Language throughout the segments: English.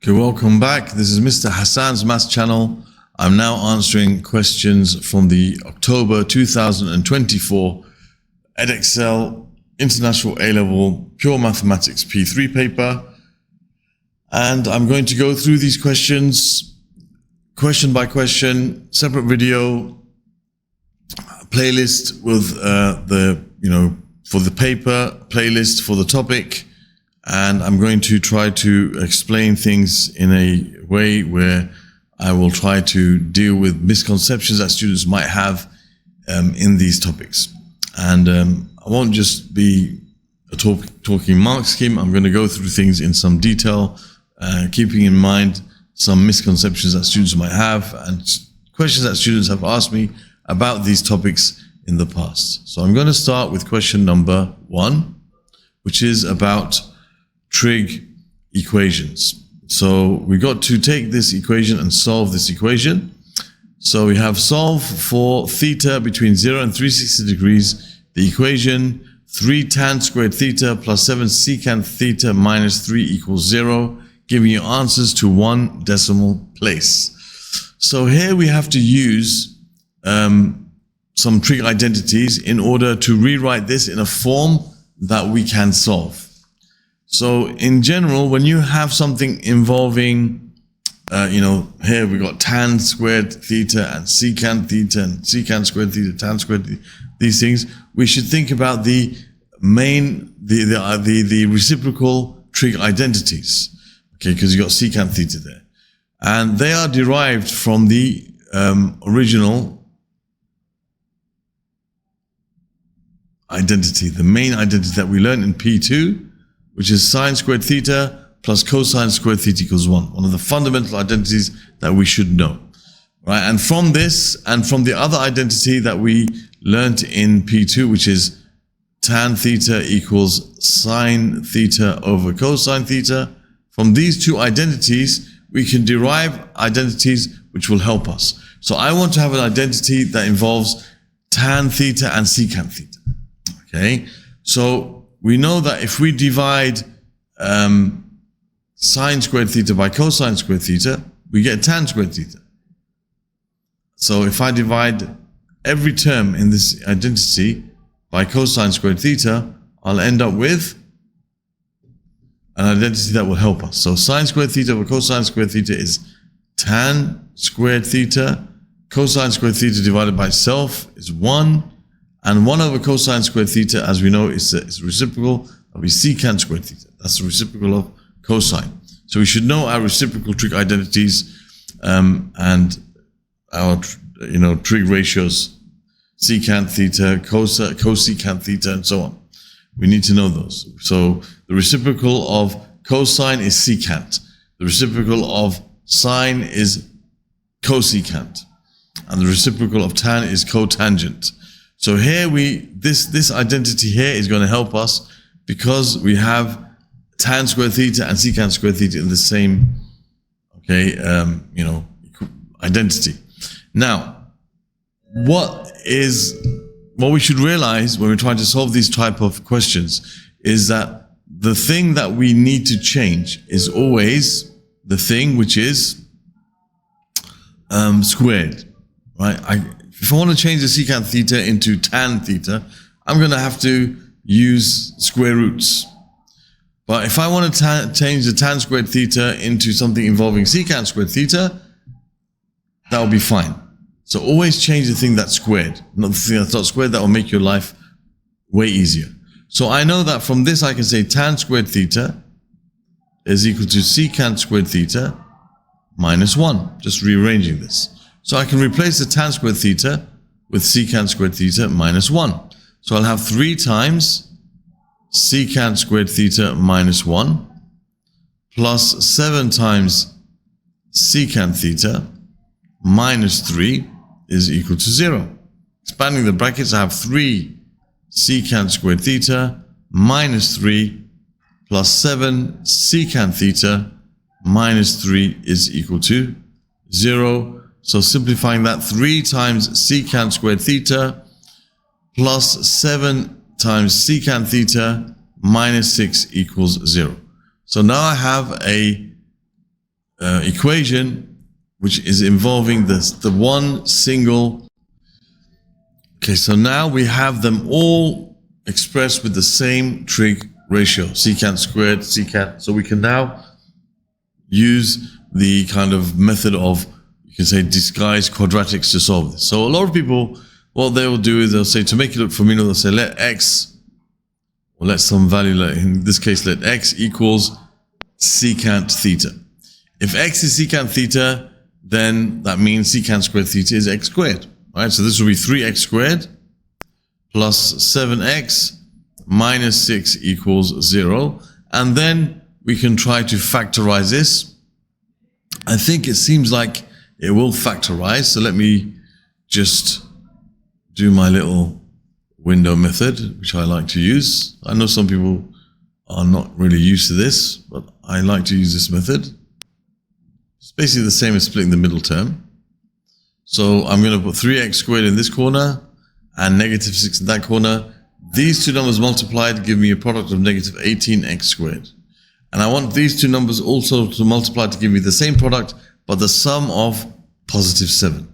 Okay, welcome back. This is Mr. Hassan's Maths channel. I'm now answering questions from the October 2024 Edexcel International A-Level Pure Mathematics P3 paper. And I'm going to go through these questions, question by question, separate video, playlist with for the paper, playlist for the topic. And I'm going to try to explain things in a way where I will try to deal with misconceptions that students might have in these topics. And I won't just be a talking mark scheme. I'm going to go through things in some detail, keeping in mind some misconceptions that students might have and questions that students have asked me about these topics in the past. So I'm going to start with question number 1, which is about trig equations. So we got to take this equation and solve this equation. So we have solve for theta between 0 and 360 degrees. The equation 3 tan squared theta plus 7 secant theta minus 3 equals 0, giving you answers to one decimal place. So here we have to use some trig identities in order to rewrite this in a form that we can solve. So in general, when you have something involving, here we got tan squared theta and secant theta and secant squared theta, tan squared theta, these things, we should think about the reciprocal trig identities, okay, because you got secant theta there. And they are derived from the original identity, the main identity that we learned in P2, which is sine squared theta plus cosine squared theta equals 1. One of the fundamental identities that we should know, right? And from this, and from the other identity that we learned in P2, which is tan theta equals sine theta over cosine theta, from these two identities, we can derive identities which will help us. So I want to have an identity that involves tan theta and secant theta, okay? So we know that if we divide sine squared theta by cosine squared theta, we get tan squared theta. So if I divide every term in this identity by cosine squared theta, I'll end up with an identity that will help us. So sine squared theta over cosine squared theta is tan squared theta. Cosine squared theta divided by itself is 1. And 1 over cosine squared theta, as we know, is reciprocal of secant squared theta. That's the reciprocal of cosine. So we should know our reciprocal trig identities and our trig ratios, secant theta, cosecant theta, and so on. We need to know those. So the reciprocal of cosine is secant. The reciprocal of sine is cosecant. And the reciprocal of tan is cotangent. So here this identity here is going to help us because we have tan squared theta and secant squared theta in the same, identity. Now, what we should realize when we're trying to solve these type of questions is that the thing that we need to change is always the thing which is squared, right? If I want to change the secant theta into tan theta, I'm going to have to use square roots. But if I want to change the tan squared theta into something involving secant squared theta, that will be fine. So always change the thing that's squared, not the thing that's not squared. That will make your life way easier. So I know that from this I can say tan squared theta is equal to secant squared theta minus 1, just rearranging this. So I can replace the tan squared theta with secant squared theta minus 1. So I'll have 3 times secant squared theta minus 1 plus 7 times secant theta minus 3 is equal to 0. Expanding the brackets, I have 3 secant squared theta minus 3 plus 7 secant theta minus 3 is equal to 0. So simplifying that, 3 times secant squared theta plus 7 times secant theta minus 6 equals 0. So now I have a equation which is involving the one single. Okay, so now we have them all expressed with the same trig ratio, secant squared, secant. So we can now use the kind of method of, you can say, disguised quadratics to solve this. So a lot of people, what they will do is they'll say, to make it look familiar, they'll say let x, or let some value, in this case, let x equals secant theta. If x is secant theta, then that means secant squared theta is x squared. Right? So this will be 3x squared plus 7x minus 6 equals 0. And then we can try to factorize this. I think it seems like it will factorize. So let me just do my little window method, which I like to use. I know some people are not really used to this, but I like to use this method. It's basically the same as splitting the middle term. So I'm going to put 3x squared in this corner and negative 6 in that corner. These two numbers multiplied give me a product of negative 18x squared. And I want these two numbers also to multiply to give me the same product, but the sum of positive 7.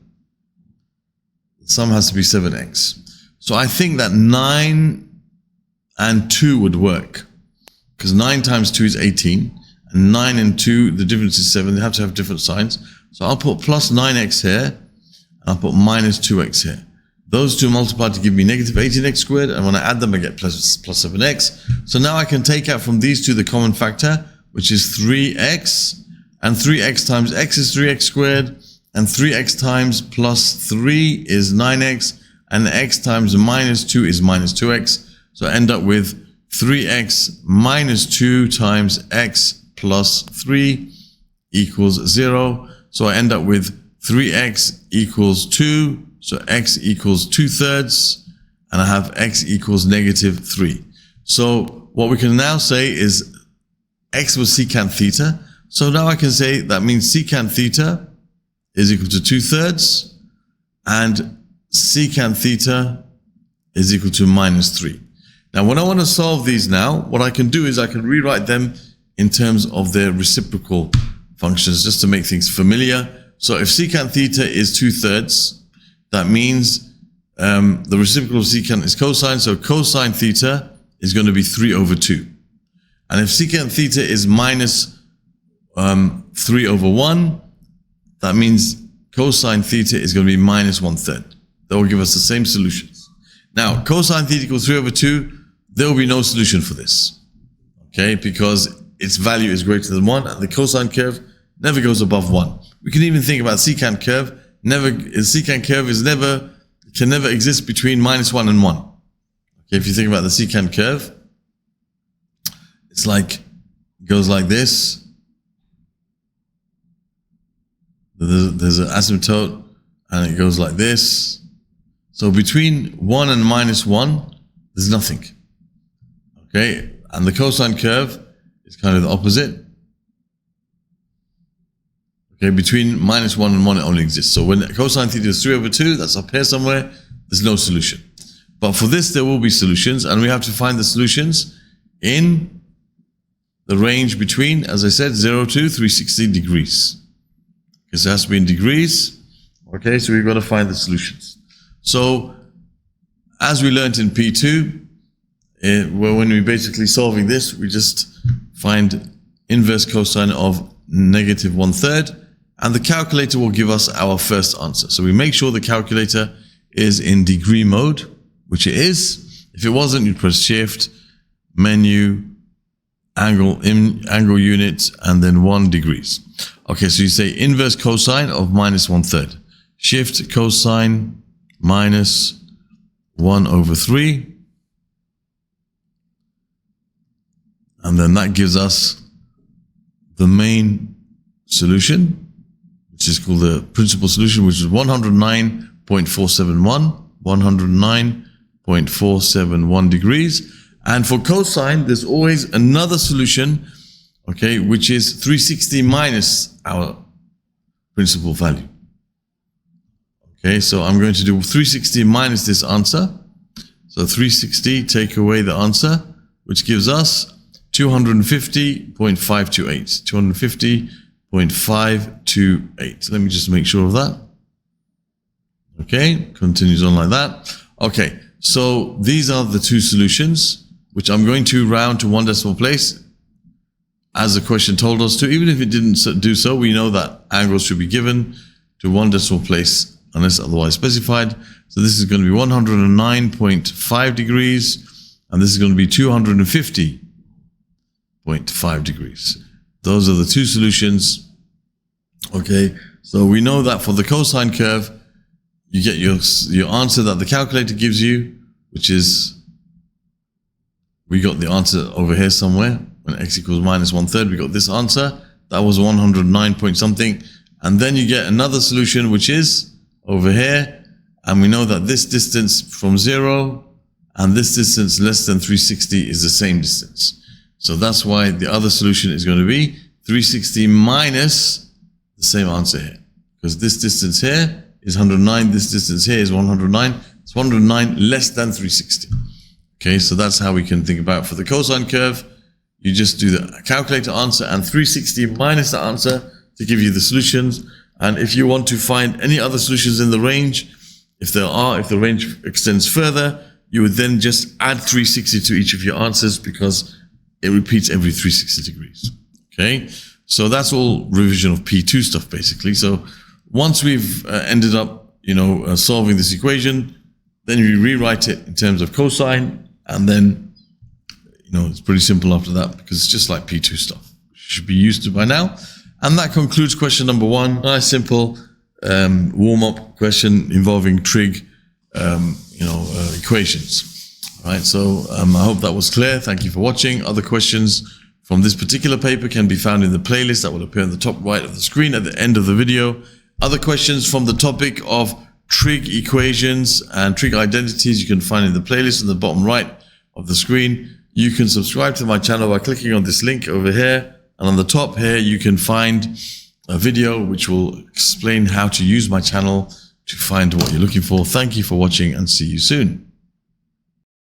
The sum has to be 7x. So I think that 9 and 2 would work, because 9 times 2 is 18, and 9 and 2, the difference is 7. They have to have different signs. So I'll put plus 9x here, and I'll put minus 2x here. Those two multiply to give me negative 18x squared, and when I add them, I get plus 7x. So now I can take out from these two the common factor, which is 3x, and 3x times x is 3x squared, and 3x times plus 3 is 9x, and x times minus 2 is minus 2x. So I end up with 3x minus 2 times x plus 3 equals 0. So I end up with 3x equals 2. So x equals 2/3, and I have x equals negative 3. So what we can now say is x was secant theta. So now I can say that means secant theta is equal to 2/3, and secant theta is equal to minus 3. Now, when I want to solve these now, what I can do is I can rewrite them in terms of their reciprocal functions, just to make things familiar. So if secant theta is 2/3, that means the reciprocal of secant is cosine, so cosine theta is going to be 3/2. And if secant theta is minus 3/1, that means cosine theta is going to be minus 1/3. That will give us the same solutions. Now, cosine theta equals 3/2, there will be no solution for this, okay, because its value is greater than 1, and the cosine curve never goes above 1. We can even think about secant curve. Secant curve can never exist between minus 1 and 1. Okay, if you think about the secant curve, it's like, it goes like this. There's an asymptote, and it goes like this. So between 1 and minus 1, there's nothing. Okay, and the cosine curve is kind of the opposite. Okay, between minus 1 and 1, it only exists. So when cosine theta is 3/2, that's up here somewhere, there's no solution. But for this, there will be solutions, and we have to find the solutions in the range between, as I said, 0 to 360 degrees. Because it has to be in degrees. Okay, so we've got to find the solutions. So, as we learned in P2, when we're basically solving this, we just find inverse cosine of negative 1/3, and the calculator will give us our first answer. So we make sure the calculator is in degree mode, which it is. If it wasn't, you'd press Shift, Menu, Angle Unit, and then 1 degrees. Okay, so you say inverse cosine of minus 1/3. Shift cosine minus 1/3. And then that gives us the main solution, which is called the principal solution, which is 109.471, 109.471 degrees. And for cosine, there's always another solution, okay, which is 360 minus our principal value. Okay, so I'm going to do 360 minus this answer. So 360, take away the answer, which gives us 250.528. 0.528. Let me just make sure of that. Okay, continues on like that. Okay, so these are the two solutions, which I'm going to round to one decimal place, as the question told us to. Even if it didn't do so, we know that angles should be given to one decimal place unless otherwise specified. So this is going to be 109.5 degrees, and this is going to be 250.5 degrees. Those are the two solutions. Okay, so we know that for the cosine curve, you get your answer that the calculator gives you, which is, we got the answer over here somewhere. When x equals minus 1/3, we got this answer. That was 109 point something. And then you get another solution, which is over here. And we know that this distance from 0 and this distance less than 360 is the same distance. So that's why the other solution is going to be 360 minus the same answer here. Because this distance here is 109, this distance here is 109. It's 109 less than 360. Okay, so that's how we can think about it. For the cosine curve, you just do the calculator answer and 360 minus the answer to give you the solutions. And if you want to find any other solutions in the range, if the range extends further, you would then just add 360 to each of your answers, because it repeats every 360 degrees. Okay, so that's all revision of P2 stuff basically. So once we've ended up, solving this equation, then we rewrite it in terms of cosine, and then, it's pretty simple after that, because it's just like P2 stuff. You should be used to by now. And that concludes question number 1. Nice, simple warm-up question involving trig, equations. All right, so I hope that was clear. Thank you for watching. Other questions from this particular paper can be found in the playlist that will appear on the top right of the screen at the end of the video. Other questions from the topic of trig equations and trig identities you can find in the playlist on the bottom right of the screen. You can subscribe to my channel by clicking on this link over here, and on the top here you can find a video which will explain how to use my channel to find what you're looking for. Thank you for watching, and see you soon.